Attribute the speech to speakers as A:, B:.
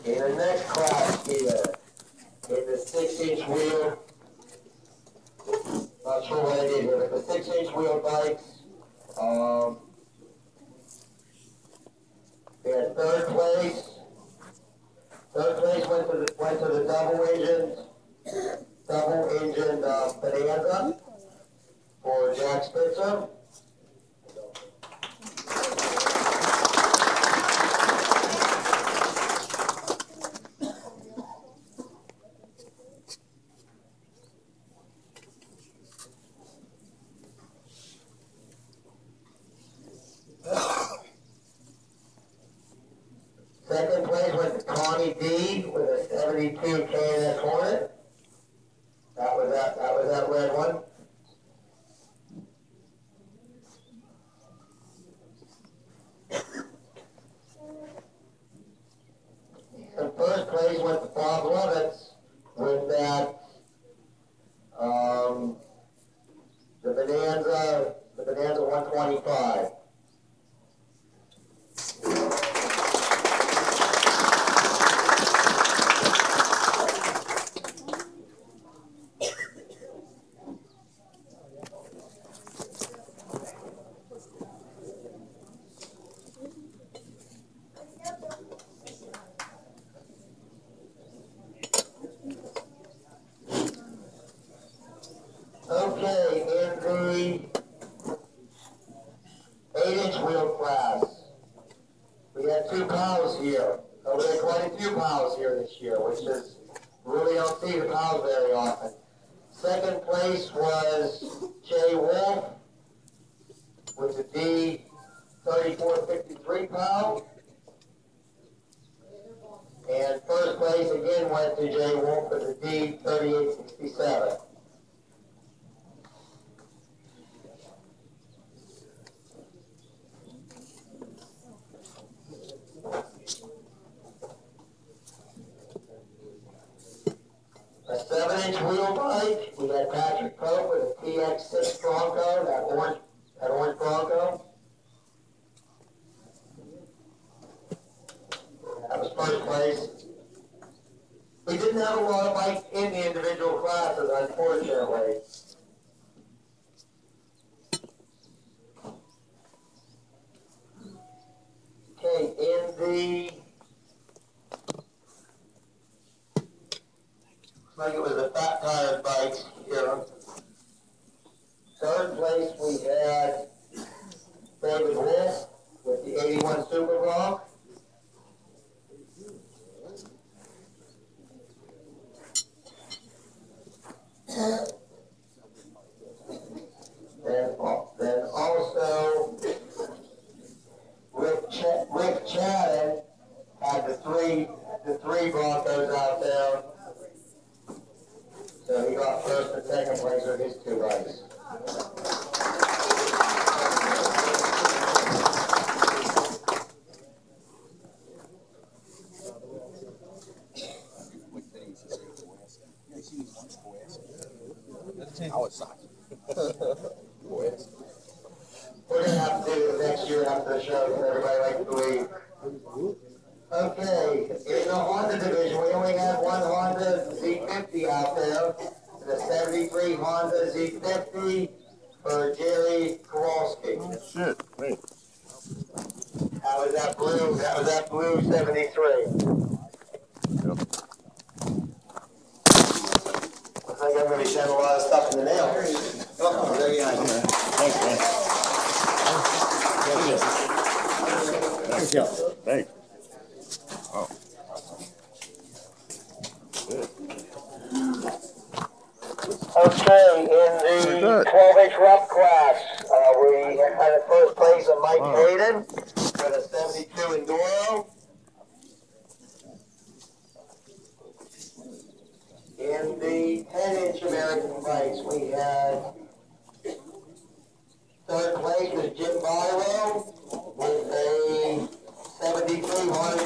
A: In the next class here, in the 6-inch wheel, not sure what I did here, but the 6-inch wheel bikes, we had third place. Third place went to the double engined Bonanza for Jack Spitzer. Second place went to Connie D with a 72 K&S Hornet. That was that red one. And first place went to Bob Lovitz with that the Bonanza 125. Okay, in the 8-inch wheel class, we had 2 pals here. So we had quite a few pals here this year, which is, really don't see the pals very often. Second place was Jay Wolf with the D3453 pal. And first place again went to Jay Wolf with the D3867. A 7-inch wheel bike, we had Patrick Pope with a TX6 Bronco, that orange Bronco. That was first place. We didn't have a lot of bikes in the individual classes, unfortunately. Okay, in the like it was a fat tire bike here. Third place we had David Wolf with the 81 Super Bronc. Then also Rick Chadden had the three Broncos out there. So he got first and second place with his 2 bikes. We're going to have to do it next year after the show, so everybody likes to leave. Okay, in the Honda division, we only had one Honda Z50 out there. The 73 Honda Z50 for Jerry Kowalski.
B: Oh, shit, wait.
A: That was that blue 73.
B: Yep.
A: Looks like I'm going to be sending a lot of stuff in the mail. Oh, there you go.
B: Thanks, man.
A: Thanks, Joe.
B: Thanks. Oh. Good.
A: Okay, in the 12-inch rough class, we had a first place of Mike Hayden with a 72 Enduro. In the 10-inch American bikes, we had third place was Jim Barlow with a 73 Honda